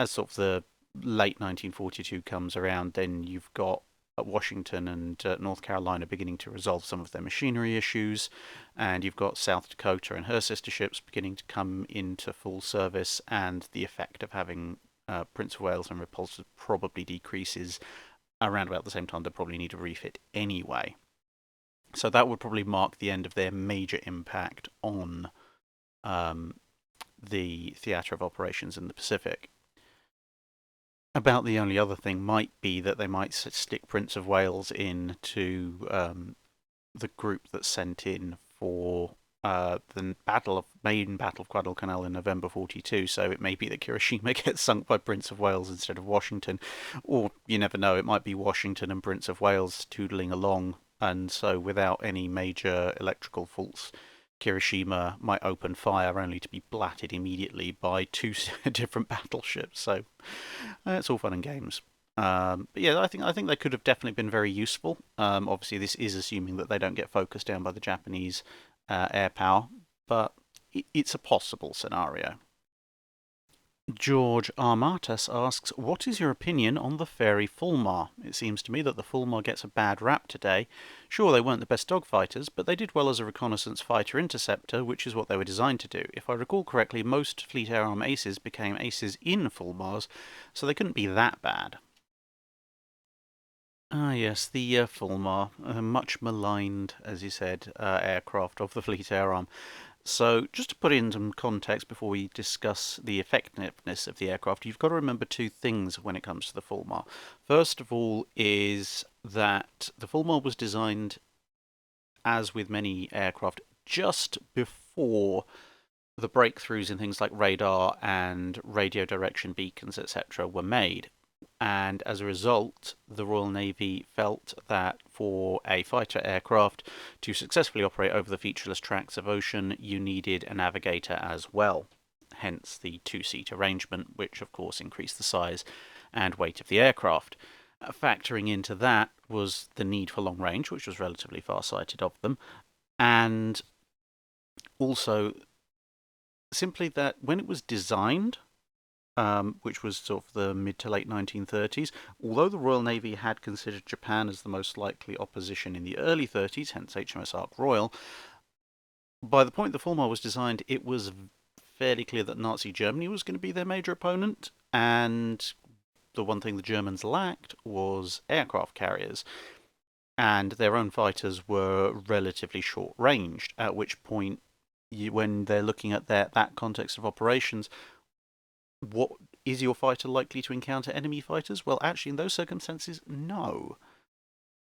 sort of the late 1942 comes around, then you've got Washington and North Carolina beginning to resolve some of their machinery issues, and you've got South Dakota and her sister ships beginning to come into full service, and the effect of having Prince of Wales and repulsors probably decreases around about the same time. They probably need a refit anyway. So that would probably mark the end of their major impact on the theatre of operations in the Pacific. About the only other thing might be that they might stick Prince of Wales into the group that's sent in for the main Battle of Guadalcanal in November 42. So it may be that Kirishima gets sunk by Prince of Wales instead of Washington, or you never know, it might be Washington and Prince of Wales toodling along, and so without any major electrical faults, Kirishima might open fire only to be blatted immediately by two different battleships. So it's all fun and games. But yeah, I think they could have definitely been very useful. Obviously, this is assuming that they don't get focused down by the Japanese air power, but it's a possible scenario. George Armatus asks, what is your opinion on the Fairey Fulmar? It seems to me that the Fulmar gets a bad rap today. Sure, they weren't the best dogfighters, but they did well as a reconnaissance fighter-interceptor, which is what they were designed to do. If I recall correctly, most Fleet Air Arm aces became aces in Fulmars, so they couldn't be that bad. Ah, yes, the Fulmar, much maligned, as you said, aircraft of the Fleet Air Arm. So, just to put in some context before we discuss the effectiveness of the aircraft, you've got to remember two things when it comes to the Fulmar. First of all is that the Fulmar was designed, as with many aircraft, just before the breakthroughs in things like radar and radio direction beacons, etc., were made. And as a result, the Royal Navy felt that for a fighter aircraft to successfully operate over the featureless tracts of ocean, you needed a navigator as well. Hence the two-seat arrangement, which of course increased the size and weight of the aircraft. Factoring into that was the need for long range, which was relatively far-sighted of them, and also simply that when it was designed, which was sort of the mid to late 1930s. Although the Royal Navy had considered Japan as the most likely opposition in the early 30s, hence HMS Ark Royal, by the point the Fulmar was designed, it was fairly clear that Nazi Germany was going to be their major opponent, and the one thing the Germans lacked was aircraft carriers. And their own fighters were relatively short-ranged, at which point, when they're looking at that context of operations, what is your fighter likely to encounter enemy fighters? Well, actually, in those circumstances, no.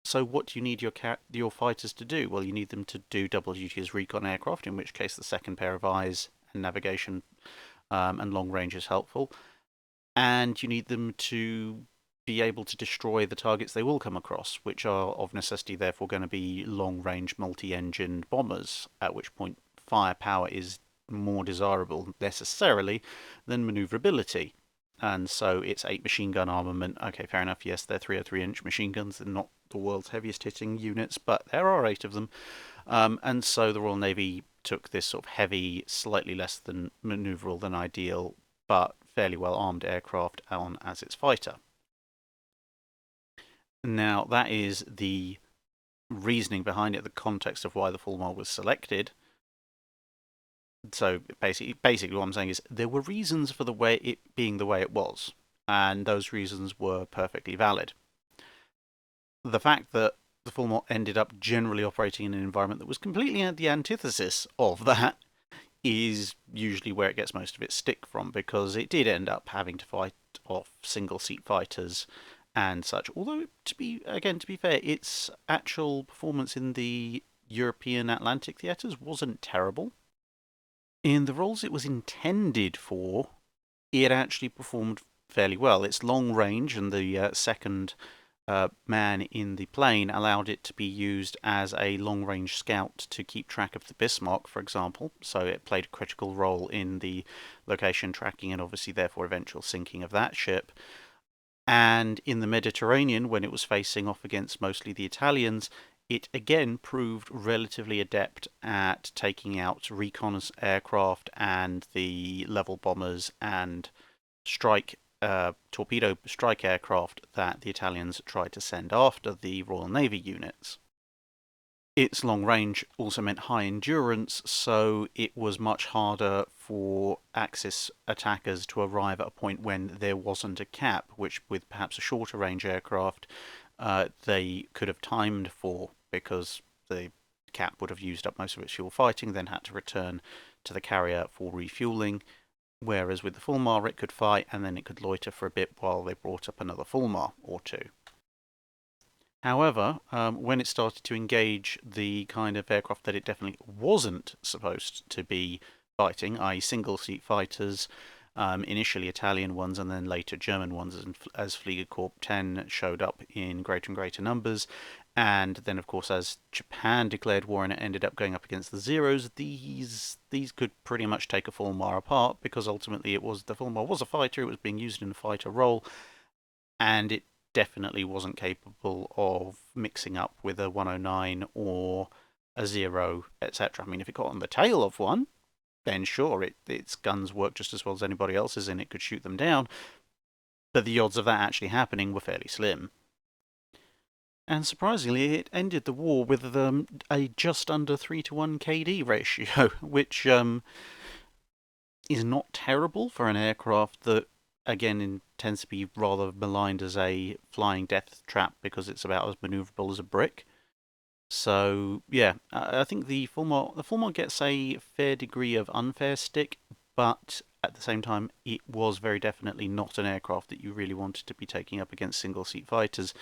So what do you need your fighters to do? Well, you need them to do double duty as recon aircraft, in which case the second pair of eyes and navigation and long range is helpful. And you need them to be able to destroy the targets they will come across, which are of necessity therefore going to be long-range multi-engined bombers, at which point firepower is more desirable necessarily than maneuverability. And so it's 8 machine gun armament. Okay, fair enough, yes, they're 303-inch machine guns. They're not the world's heaviest hitting units, but there are 8 of them. And so the Royal Navy took this sort of heavy, slightly less than maneuverable than ideal, but fairly well armed aircraft on as its fighter. Now, that is the reasoning behind it, the context of why the Fulmar was selected. So basically what I'm saying is there were reasons for the way it being the way it was, and those reasons were perfectly valid. The fact that the Fulmar ended up generally operating in an environment that was completely the antithesis of that is usually where it gets most of its stick from, because it did end up having to fight off single-seat fighters and such. Although, to be fair, its actual performance in the European Atlantic theatres wasn't terrible. In the roles it was intended for, it actually performed fairly well. Its long range and the second man in the plane allowed it to be used as a long-range scout to keep track of the Bismarck, for example. So it played a critical role in the location tracking and obviously therefore eventual sinking of that ship. And in the Mediterranean, when it was facing off against mostly the Italians, it again proved relatively adept at taking out recon aircraft and the level bombers and torpedo strike aircraft that the Italians tried to send after the Royal Navy units. Its long range also meant high endurance, so it was much harder for Axis attackers to arrive at a point when there wasn't a cap, which with perhaps a shorter range aircraft they could have timed for, because the cap would have used up most of its fuel fighting, then had to return to the carrier for refueling. Whereas with the Fulmar, it could fight and then it could loiter for a bit while they brought up another Fulmar or two. However, when it started to engage the kind of aircraft that it definitely wasn't supposed to be fighting, i.e. single-seat fighters, initially Italian ones and then later German ones as Fliegerkorps 10 showed up in greater and greater numbers, and then of course as Japan declared war and it ended up going up against the Zeros, these could pretty much take a Fulmar apart, because ultimately the Fulmar was a fighter, it was being used in a fighter role, and it definitely wasn't capable of mixing up with a 109 or a Zero, etc. I mean, if it got on the tail of one, then sure, its guns worked just as well as anybody else's and it could shoot them down, but the odds of that actually happening were fairly slim. And surprisingly, it ended the war with a just under 3-to-1 KD ratio, which is not terrible for an aircraft that, again, tends to be rather maligned as a flying death trap because it's about as manoeuvrable as a brick. So, yeah, I think the Fulmar gets a fair degree of unfair stick, but at the same time, it was very definitely not an aircraft that you really wanted to be taking up against single-seat fighters,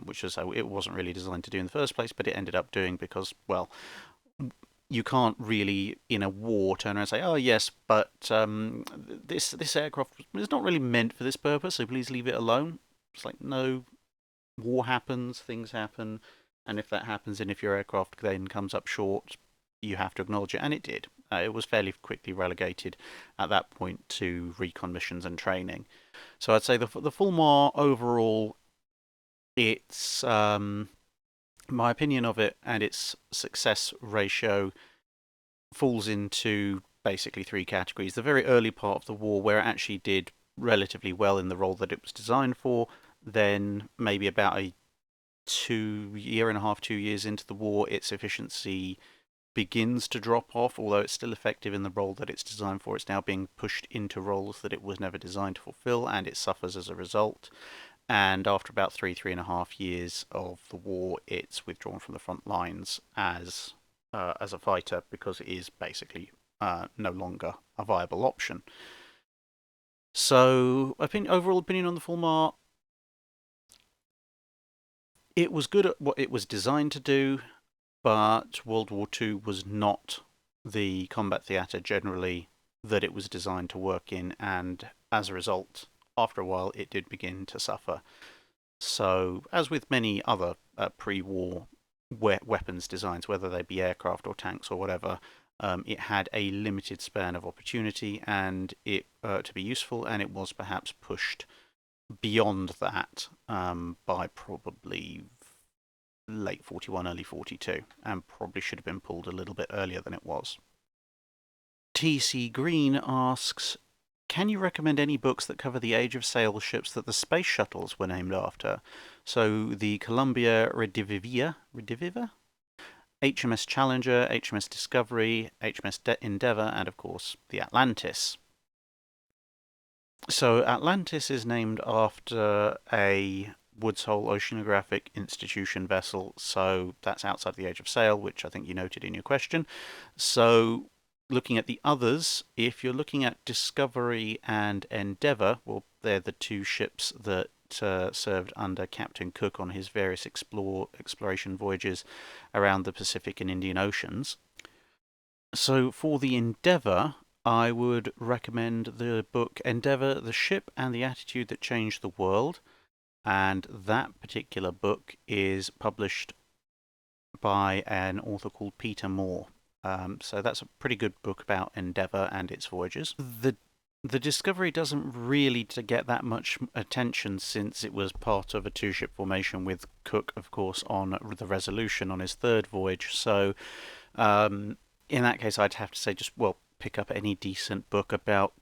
which is it wasn't really designed to do in the first place, but it ended up doing because, well, you can't really, in a war, turn around and say, oh, yes, but this aircraft is not really meant for this purpose, so please leave it alone. It's like, no, war happens, things happen, and if that happens, and if your aircraft then comes up short, you have to acknowledge it, and it did. It was fairly quickly relegated at that point to recon missions and training. So I'd say the Fulmar overall, it's my opinion of it and its success ratio falls into basically three categories. The very early part of the war, where it actually did relatively well in the role that it was designed for. Then maybe about a 2.5 years into the war, its efficiency begins to drop off, although it's still effective in the role that it's designed for. It's now being pushed into roles that it was never designed to fulfill, and it suffers as a result. And after about 3.5 years of the war, it's withdrawn from the front lines as a fighter, because it is basically no longer a viable option. So, overall opinion on the Fulmar, it was good at what it was designed to do, but World War II was not the combat theatre generally that it was designed to work in, and as a result, after a while, it did begin to suffer. So, as with many other pre-war weapons designs, whether they be aircraft or tanks or whatever, it had a limited span of opportunity and it to be useful, and it was perhaps pushed beyond that by probably late 41, early 42, and probably should have been pulled a little bit earlier than it was. TC Green asks, can you recommend any books that cover the age of sail ships that the space shuttles were named after? So the Columbia Rediviva, HMS Challenger, HMS Discovery, HMS Endeavour, and of course the Atlantis. So Atlantis is named after a Woods Hole Oceanographic Institution vessel, so that's outside the age of sail, which I think you noted in your question. So looking at the others, if you're looking at Discovery and Endeavour, well, they're the two ships that served under Captain Cook on his various exploration voyages around the Pacific and Indian Oceans. So for the Endeavour, I would recommend the book Endeavour, the Ship and the Attitude That Changed the World. And that particular book is published by an author called Peter Moore. So that's a pretty good book about Endeavour and its voyages. The Discovery doesn't really get that much attention since it was part of a two-ship formation with Cook, of course, on the Resolution on his third voyage. So in that case, I'd have to say just, well, pick up any decent book about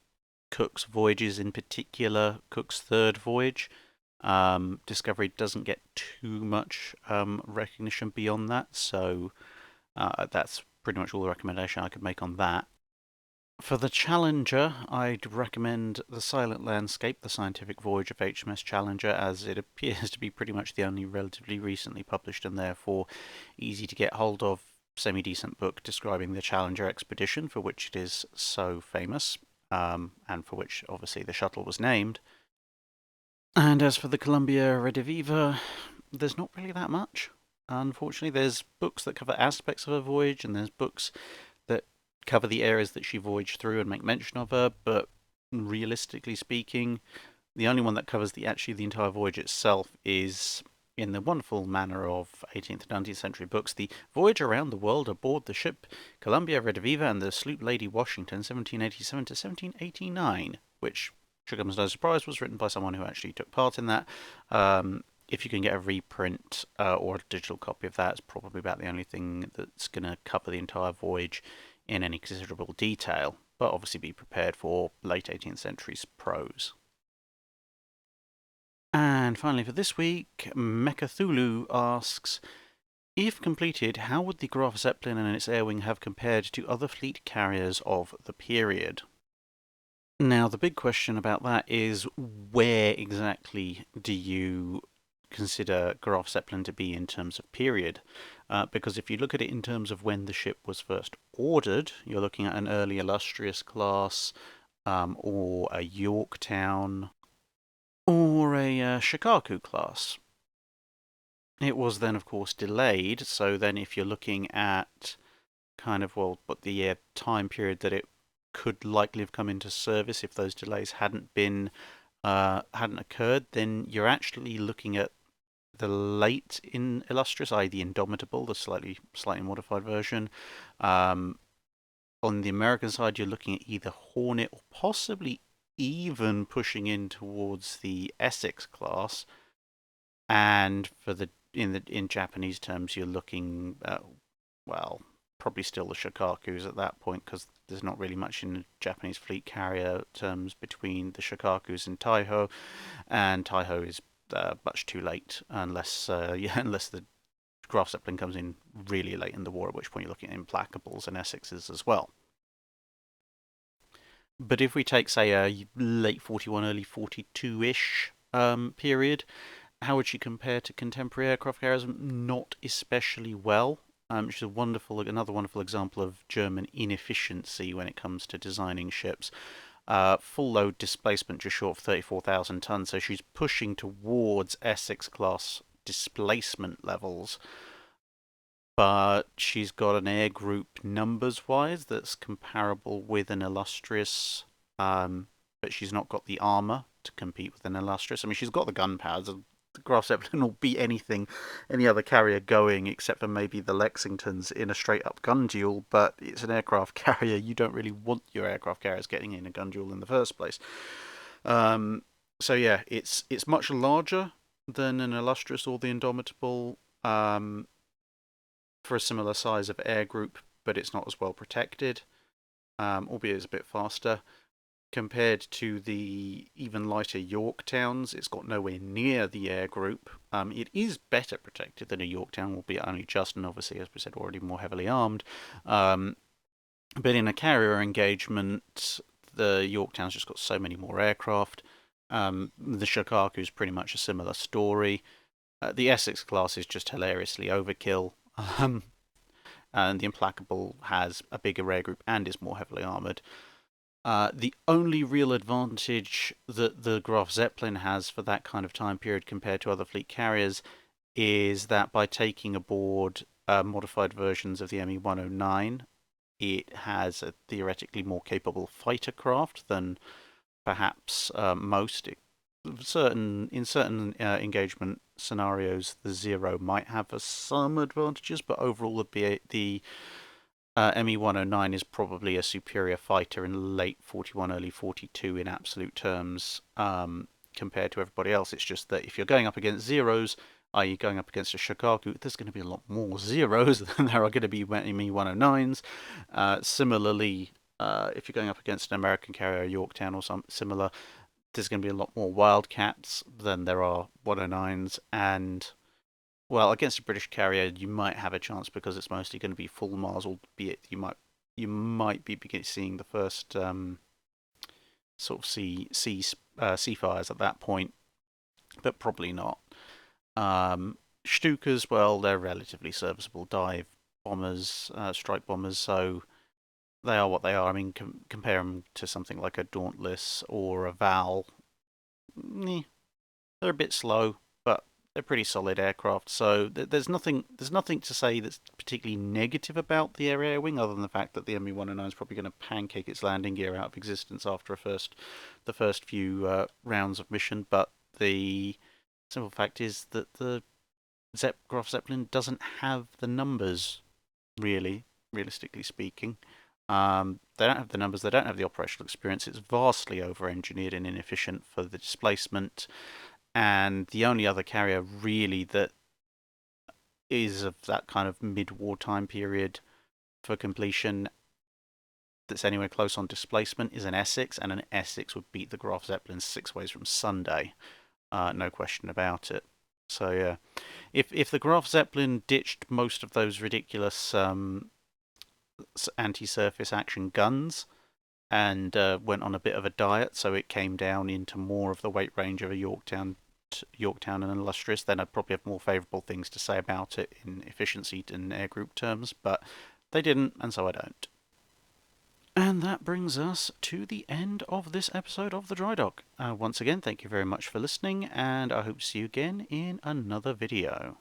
Cook's voyages, in particular Cook's third voyage. Discovery doesn't get too much recognition beyond that, so that's pretty much all the recommendation I could make on that. For the Challenger, I'd recommend The Silent Landscape, The Scientific Voyage of HMS Challenger, as it appears to be pretty much the only relatively recently published and therefore easy to get hold of semi-decent book describing the Challenger expedition, for which it is so famous, and for which obviously the shuttle was named. And as for the Columbia Rediviva, there's not really that much. Unfortunately, there's books that cover aspects of her voyage, and there's books that cover the areas that she voyaged through and make mention of her, but realistically speaking, the only one that covers the entire voyage itself is, in the wonderful manner of 18th and 19th century books, The Voyage Around the World Aboard the Ship Columbia Rediviva and the Sloop Lady Washington, 1787 to 1789, which, should come as no surprise, was written by someone who actually took part in that. If you can get a reprint or a digital copy of that, it's probably about the only thing that's going to cover the entire voyage in any considerable detail, but obviously be prepared for late 18th century's prose. And finally for this week, Mechathulu asks, if completed, how would the Graf Zeppelin and its air wing have compared to other fleet carriers of the period? Now, the big question about that is, where exactly do you consider Graf Zeppelin to be in terms of period? Because if you look at it in terms of when the ship was first ordered, you're looking at an early Illustrious class, or a Yorktown, or a Shikaku class. It was then, of course, delayed, so then if you're looking at kind of, well, but the time period that it could likely have come into service if those delays hadn't occurred, then you're actually looking at the late in Illustrious, i.e. the Indomitable, the slightly modified version. On the American side, you're looking at either Hornet or possibly even pushing in towards the Essex class. And for in Japanese terms, you're looking at, well, probably still the Shikakus at that point, because there's not really much in Japanese fleet carrier terms between the Shikakus and Taiho is much too late unless the Graf Zeppelin comes in really late in the war, at which point you're looking at Implacables and Essexes as well. But if we take, say, a late 41, early 42-ish period, how would she compare to contemporary aircraft carriers? Not especially well. Which is another wonderful example of German inefficiency when it comes to designing ships. Full load displacement just short of 34,000 tons, so she's pushing towards Essex class displacement levels. But she's got an air group numbers wise that's comparable with an Illustrious, but she's not got the armour to compete with an Illustrious. I mean, she's got the gunpowder. The Graf Zeppelin will beat any other carrier going, except for maybe the Lexingtons in a straight-up gun duel, but it's an aircraft carrier. You don't really want your aircraft carriers getting in a gun duel in the first place. So yeah, it's much larger than an Illustrious or the Indomitable for a similar size of air group, but it's not as well protected, albeit it's a bit faster. compared to the even lighter Yorktowns, it's got nowhere near the air group. It is better protected than a Yorktown, albeit only just, and obviously, as we said, already more heavily armed. But in a carrier engagement, the Yorktown's just got so many more aircraft. The Shokaku's pretty much a similar story. The Essex class is just hilariously overkill. And the Implacable has a bigger air group and is more heavily armoured. The only real advantage that the Graf Zeppelin has for that kind of time period compared to other fleet carriers is that by taking aboard modified versions of the ME-109, it has a theoretically more capable fighter craft than perhaps most. In certain engagement scenarios, the Zero might have some advantages, but overall the ME-109 is probably a superior fighter in late 41, early 42 in absolute terms compared to everybody else. It's just that if you're going up against Zeros, i.e. going up against a Shokaku, there's going to be a lot more Zeros than there are going to be ME-109s. Similarly, if you're going up against an American carrier, Yorktown or some similar, there's going to be a lot more Wildcats than there are 109s, and well, against a British carrier, you might have a chance because it's mostly going to be Fulmars, albeit you might be seeing the first sort of sea fires at that point, but probably not. Stukas, well, they're relatively serviceable dive bombers, strike bombers, so they are what they are. I mean, compare them to something like a Dauntless or a Val. They're a bit slow, but they're pretty solid aircraft. So there's nothing to say that's particularly negative about the air wing, other than the fact that the ME-109 is probably going to pancake its landing gear out of existence after the first few rounds of mission. But the simple fact is that the Graf Zeppelin doesn't have the numbers, realistically speaking. They don't have the numbers, they don't have the operational experience. It's vastly over-engineered and inefficient for the displacement. And the only other carrier really that is of that kind of mid-war time period for completion that's anywhere close on displacement is an Essex, and an Essex would beat the Graf Zeppelin 6 ways from Sunday. No question about it. So yeah, if the Graf Zeppelin ditched most of those ridiculous anti-surface action guns and went on a bit of a diet, so it came down into more of the weight range of a Yorktown and an Illustrious, then I'd probably have more favourable things to say about it in efficiency and air group terms, but they didn't, and so I don't. And that brings us to the end of this episode of the Drydock. Once again, thank you very much for listening, and I hope to see you again in another video.